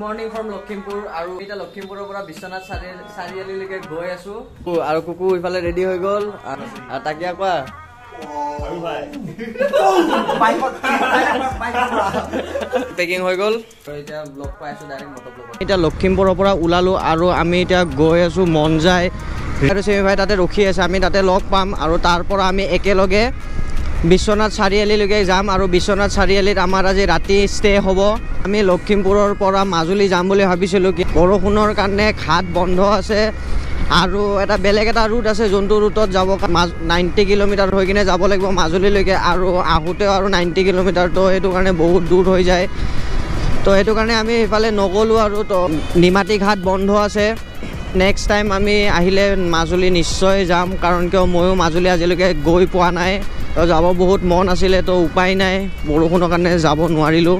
Morning from Lakhimpur আৰু এটা লখিমপুৰৰ পৰা বিশ্বনাথ চাৰিআলিলৈকে গৈ আছো আৰু কুকু ইফালে ৰেডি হৈ গ'ল আৰু তাকিয়া কোৱা পেকিং হৈ গ'ল এতিয়া ব্লগ পাই আছো ডাইৰেক্ট মটৰ ব্লগ এতিয়া লখিমপুৰৰ পৰা ওলালো আৰু আমি এতিয়া গৈ আছো মন যায় আৰু চেমি ভাই তাতে ৰখি আছে আমি তাতে লগ পাম আৰু তাৰ পৰা আমি একেলগে বিশ্বনাথ চাৰিআলিলৈকে যাম আৰু বিশ্বনাথ চাৰিআলিত আমাৰ আজি ৰাতি ষ্টে হ'ব আমি লখিমপুৰৰ পৰা মাজুলী যাম বুলি ভাবিছিলোঁ কি বৰষুণৰ কাৰণে ঘাট বন্ধ আছে আৰু এটা বেলেগ এটা ৰুট আছে যোনটো ৰুটত যাব 90 কিলোমিটাৰ হৈ কিনে যাব লাগিব মাজুলীলৈকে আৰু আহোঁতেও আৰু 90 কিলোমিটাৰ তো সেইটো কাৰণে বহুত দূৰ হৈ যায় তো সেইটো কাৰণে আমি এইফালে নগ'লোঁ আৰু তো নিমাতী ঘাট বন্ধ আছে নেক্সট টাইম আমি আহিলে মাজুলী নিশ্চয় যাম কাৰণ কিয় ময়ো মাজুলী আজিলৈকে গৈ পোৱা নাই তো যাব বহুত মন আছিলে তো উপায় নাই বৰষুণৰ কাৰণে যাব নোৱাৰিলোঁ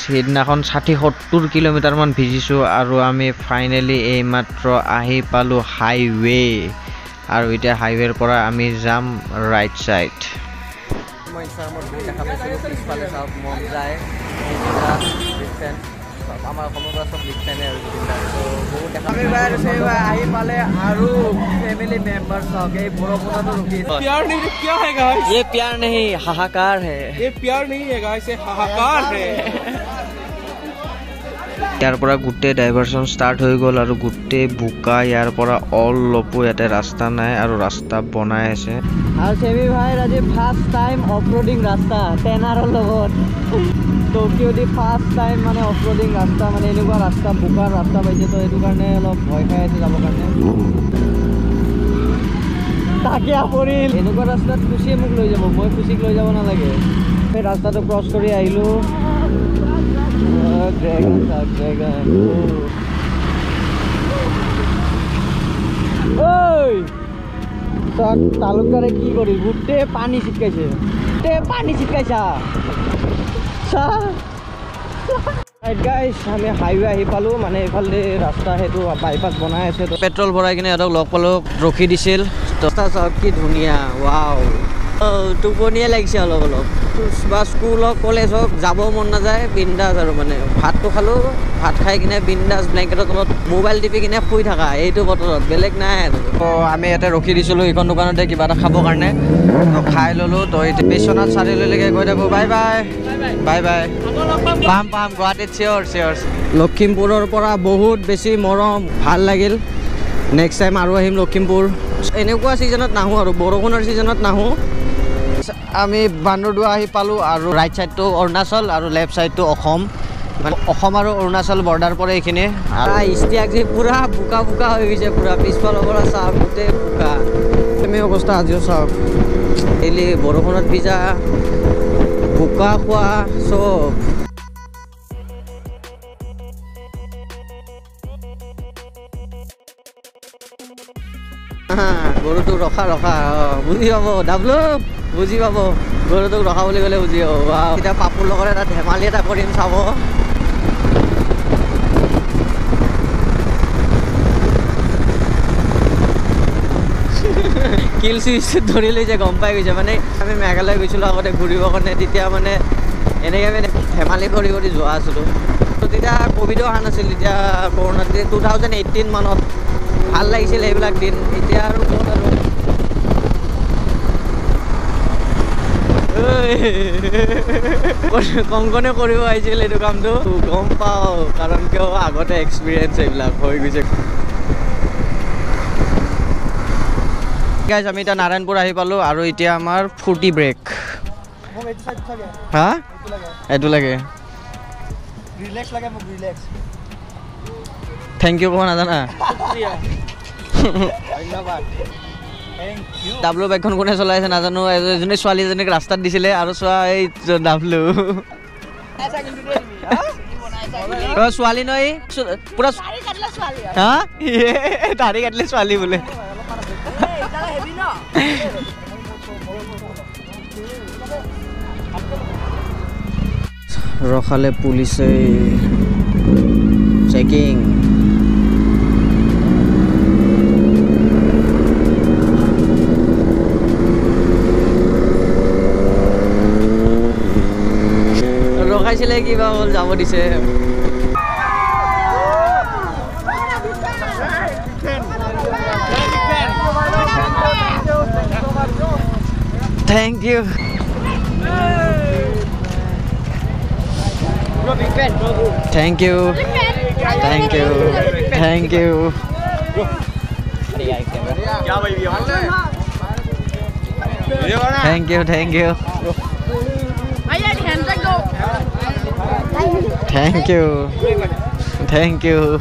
সেইদিনাখন 60-70 কিলোমিটাৰমান ভিজিছোঁ আৰু আমি ফাইনেলি এইমাত্ৰ আহি পালোঁ হাইৱে আৰু এতিয়া হাইৱেৰ পৰা আমি যাম ৰাইট ছাইড মই ইনষ্টাগ্ৰামত বহুত দেখা পাইছিলোঁ পিছফালে চাওক মন যায় আমাৰ অসমৰ পৰা চব বিগ ফেনে আৰু বহুত দেখা আহি পালে আৰু ফেমিলি মেম্বাৰ চাওক এই বৰষুণতো ৰখি प्यार नहीं तो क्या है गाइस ये प्यार नहीं हाहाकार है ये प्यार नहीं है गाइस ये हाहाकार है ইয়াৰ পৰা গোটেই ডাইভাৰচন ষ্টাৰ্ট হৈ গ'ল আৰু গোটেই বোকা ইয়াৰ পৰা অলপো ইয়াতে ৰাস্তা নাই আৰু ৰাস্তা বনাই আছে আৰু চেমি ভাইৰ আজি ফাৰ্ষ্ট টাইম অফৰোডিং ৰাস্তা টেনাৰৰ লগত টকিঅ' দি ফাৰ্ষ্ট টাইম মানে অফৰোডিং ৰাস্তা মানে এনেকুৱা ৰাস্তা বোকাৰ ৰাস্তা পাইছে তো সেইটো কাৰণে অলপ ভয় খাই আছে যাবৰ কাৰণে তাকে পৰিল এনেকুৱা ৰাস্তাত খুচিয়ে মোক লৈ যাব মই খুচিক লৈ যাব নালাগে সেই ৰাস্তাটো ক্ৰছ কৰি আহিলোঁ তালুকদাৰে কি কৰি গোটেই পানী ছিটকাইছে আমি হাইৱে আহি পালোঁ মানে এইফালে ৰাস্তা সেইটো বাইপাছ বনাই আছে পেট্ৰল ভৰাই কিনে সিহঁতক লগ পালোঁ ৰখি দিছিল ৰাস্তা চাওক কি ধুনীয়া ৱাও টোপনিয়ে লাগিছে অলপ অলপ বা স্কুল হওক কলেজ হওক যাব মন নাযায় বিন্দাছ আৰু মানে ভাতটো খালোঁ ভাত খাই কিনে বিন্দাছ ব্লেংকেটৰ তলত মোবাইল টিপি কিনে শুই থাকা এইটো বতৰত বেলেগ নাই আৰু তো আমি ইয়াতে ৰখি দিছিলোঁ এইখন দোকানতে কিবা এটা খাবৰ কাৰণে তো খাই ল'লোঁ তো এতিয়া বিশ্বনাথ চাৰিআলিলৈকে গৈ থাকোঁ বাই বাই বাই বাই পাম গুৱাহাটীত চিয়'ৰ লখিমপুৰৰ পৰা বহুত বেছি মৰম ভাল লাগিল নেক্সট টাইম আৰু আহিম লখিমপুৰ এনেকুৱা ছিজনত নাহোঁ আৰু বৰষুণৰ ছিজনত নাহোঁ আমি বান্দৰদোৱা আহি পালোঁ আৰু ৰাইট ছাইডটো অৰুণাচল আৰু লেফ্ট ছাইডটো অসম মানে অসম আৰু অৰুণাচল বৰ্ডাৰ পৰে এইখিনি ইষ্টিয়াক যে পূৰা বোকা হৈ গৈছে পূৰা পিছফালৰ পৰা চাওক গোটেই বোকা আমি অৱস্থা আজিও চাওক ডেইলি বৰষুণত ভিজা বোকা খোৱা চব গৰুটোক ৰখা বুজি পাব ডাবলু বুজি পাব গৰুটোক ৰখা বুলি ক'লে বুজি পাব এতিয়া পাপুৰ লগত এটা ধেমালি এটা কৰিম চাব কিল চুইচ ধৰি লৈছে গম পাই গৈছে মানে আমি মেঘালয় গৈছিলোঁ আগতে ঘূৰিবৰ কাৰণে তেতিয়া মানে এনেকৈ আমি ধেমালি কৰি যোৱা আছিলোঁ তো তেতিয়া ক'ভিডো অহা নাছিল তেতিয়া কৰোণা 2018 মানত ভাল লাগিছিল এইবিলাক দিন এতিয়া আৰু ক'ত আৰু কংকনে কৰিব আহিছিল এইটো কামটো গম পাওঁ কাৰণ কিয় আগতে এক্সপিৰিয়েঞ্চ এইবিলাক হৈ গৈছে গাইজ আমি এতিয়া নাৰায়ণপুৰ আহি পালোঁ আৰু এতিয়া আমাৰ ফূৰ্তি ব্ৰেক হা এইটো লাগে থেংক ইউ ক'ব নাজানা ডাবলু বাইকখন কোনে চলাইছে নাজানো এজনী ছোৱালীজনীক ৰাস্তাত দিছিলে আৰু চোৱা এই ডাবলু ছোৱালী নহয় পুৰা হা দাঢ়ি কাটিলে ছোৱালী বোলে ৰখালে পুলিচে চেকিং ৰখাইছিলে কিবা হ'ল যাব দিছে Thank you. Thank you. Thank you. Thank you. Thank you. Thank you. Thank you. Thank you.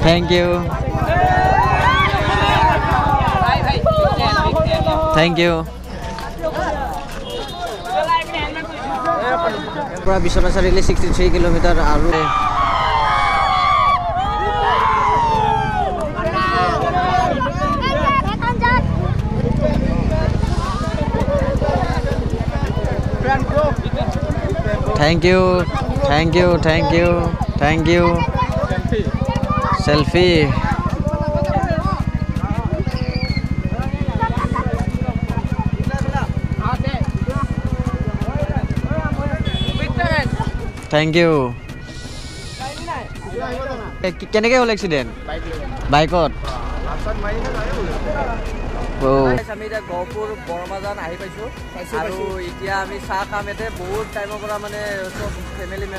Thank you. Thank you. Pura Biswanath Charili 63 kilometer aru Thank you. Thank you. Thank you. Thank you. Selfie. Thank you. Keneke hol accident? Bike-ot. আমি এতিয়া গহপুৰ বৰমাজান আহি পাইছোঁ আৰু এতিয়া আমি চাহ খাম এতে বহুত টাইমৰ পৰা মানে চব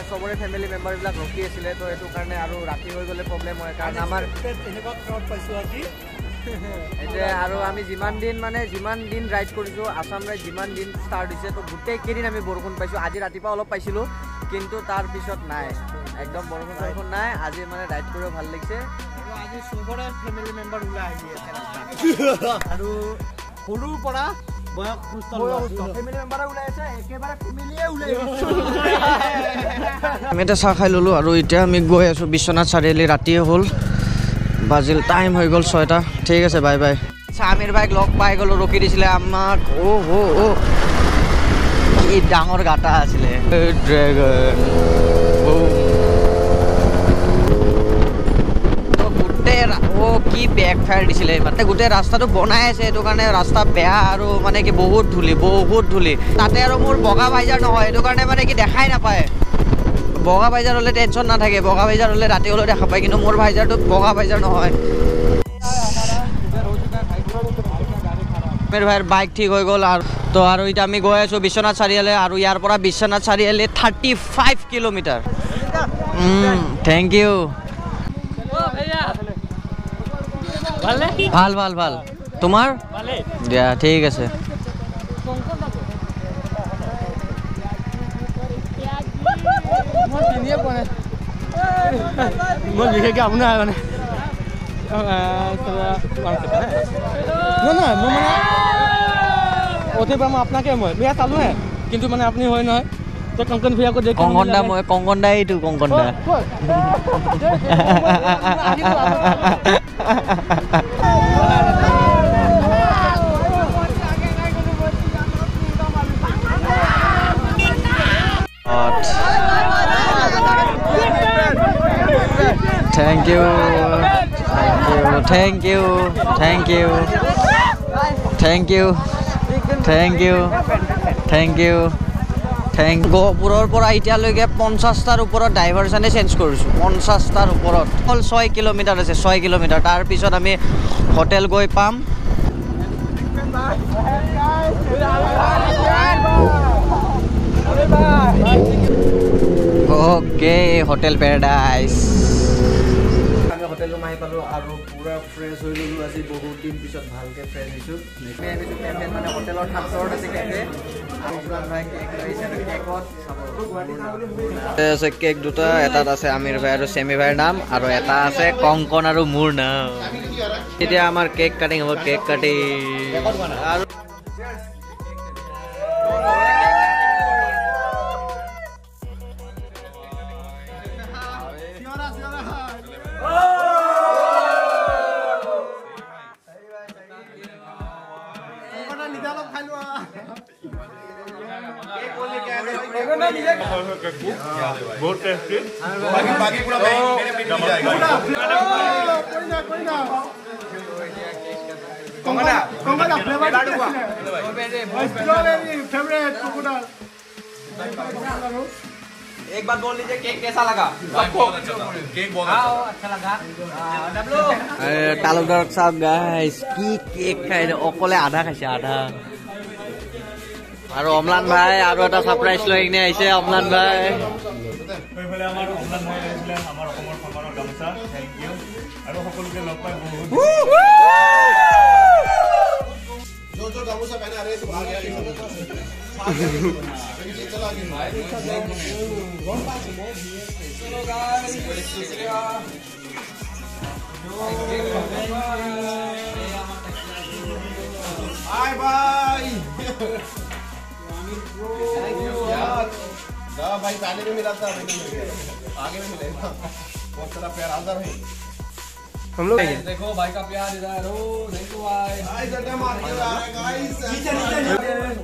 চবৰে ফেমিলি মেম্বাৰবিলাক ৰখি আছিলে তো এইটো কাৰণে আৰু ৰাতি হৈ গ'লে প্ৰব্লেম হয় কাৰণ আমাৰ এনেকুৱা ক্ৰাউড পাইছোঁ আজি এতিয়া আৰু আমি যিমান দিন ৰাইড কৰিছোঁ আছাম ৰাইড যিমান দিন ষ্টাৰ্ট হৈছে তো গোটেইকেইদিন আমি বৰষুণ পাইছোঁ আজি ৰাতিপুৱা অলপ পাইছিলোঁ কিন্তু তাৰপিছত নাই একদম বৰষুণ নাই আজি মানে ৰাইড কৰিব ভাল লাগিছে আজি চবৰে ফেমিলি মেম্বাৰ ওলাই আহি আছে আৰু সৰুৰ পৰা বয়স সুস্থ ফেমিলি মেম্বাৰ ওলাই আছে একেবাৰে ফেমিলিয়ে ওলাই আহিছে আমি এটা চাহ খাই ল'লোঁ আৰু এতিয়া আমি গৈ আছোঁ বিশ্বনাথ চাৰিআলি ৰাতিয়ে হ'ল বাজিল টাইম হৈ গ'ল 6টা ঠিক আছে বাই বাই আমিৰ বাইক লগ পাই গ'লোঁ ৰখি দিছিলে আমাক কি ডাঙৰ গাটা আছিলে ড্ৰেগন কি বেক ফায়াৰ দিছিলে মানে গোটেই ৰাস্তাটো বনাই আছে সেইটো কাৰণে ৰাস্তা বেয়া আৰু মানে কি বহুত ধূলি তাতে আৰু মোৰ বগা ভাইজাৰ নহয় সেইটো কাৰণে মানে কি দেখাই নাপায় বগা ভাইজাৰ হ'লে টেনশ্যন নাথাকে বগা ভাইজাৰ হ'লে ৰাতি হ'লেও দেখা পায় কিন্তু মোৰ ভাইজাৰটো বগা ভাইজাৰ নহয় মোৰ ভাইৰ বাইক ঠিক হৈ গ'ল আৰু আৰু এতিয়া আমি গৈ আছোঁ বিশ্বনাথ চাৰিআলি আৰু ইয়াৰ পৰা Biswanath Chariali 35 kilometre thank U ভাল তোমাৰ দিয়া ঠিক আছে মই বিশেষকৈ আপোনাৰ মানে নহয় মই মানে অথৈ পৰা মই আপোনাকে মই বেয়া চালোঁহে কিন্তু মানে আপুনি হয় নহয় তো কংকন ভূঞাকো দেখি কংকনদা মই কংকনদা এইটো কংকনদা Thank you. Thank you. Thank you. Thank you. Thank you. Thank you. গহপুৰৰ পৰা এতিয়ালৈকে 50টাৰ ওপৰত ডাইভাৰচনে চেঞ্জ কৰিছোঁ 50টাৰ ওপৰত অকল 6 কিলোমিটাৰ আছে 6 কিলোমিটাৰ তাৰপিছত আমি হোটেল গৈ পাম ওকে হোটেল পেৰাডাইজ আমি হোটেল ৰুম আহি পালোঁ আৰু পুৰা ফ্ৰেছ হৈ গ'লোঁ আজি বহুত দিন পিছত ভালকৈ ফ্ৰেছ হৈছোঁ আমি আহিছোঁ কেফে মানে হোটেলৰ ওচৰত আছে কেফে আছে কেক দুটা এটাত আছে আমিৰ ভাই আৰু চেমি ভাইৰ নাম আৰু এটা আছে কংকন আৰু মোৰ নাম এতিয়া আমাৰ কেক কাটিং হ'ব কেক কাটিং আৰু बहुत टेस्टी बाकी पूरा मेरे पेट में जाएगा coconut flavour strawberry favourite coconut एक बात बोल लीजिए केक कैसा लगा केक बहुत अच्छा लगा तालुकदार साहब गाइस की केक खाই অকলে আধা খাইছে আধা আৰু অমলান ভাই আৰু এটা সাৰপ্ৰাইজ লৈ কিনে আইছে অমলান ভাই এইফালে আমাৰ অমলান ভাই আহিছিলে আমাৰ অসমৰ সন্মানৰ গামোচা থ্যাংক ইউ আৰু সকলোকে লগ পাই বহুত जो गामूसा पहना रहे तो भाग गया चला बाय बाय भाई पहले भी मिला था आगे भी मिलेगा बहुत सारा प्यार आता है हम लोग देखो भाई का प्यार इधर हो देखो भाई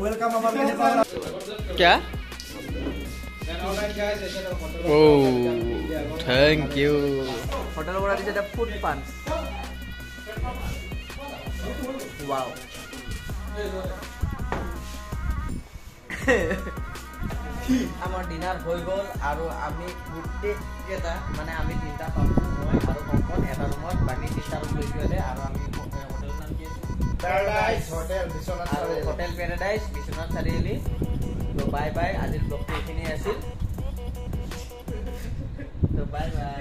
वेलकम क्या ओ थैंक यू होटल बड़ा दिसे फूड पांच वाओ আমার ডিনার হয়ে গল আর আমি গোটেইকেইটা মানে আমি তিনটা পাবো মই আৰু কংকন এটা ৰুমত বাকি তিনটা ৰুম লৈছো এলে আৰু আমি হোটেল নাম কি আছে पैराडाइज होटल विश्वनाथ আৰু হোটেল প্যাৰাডাইস বিশ্বনাথ চাৰিআলি তো বাই বাই আজিৰ ব্লগটো এখিনি আছিল তো বাই বাই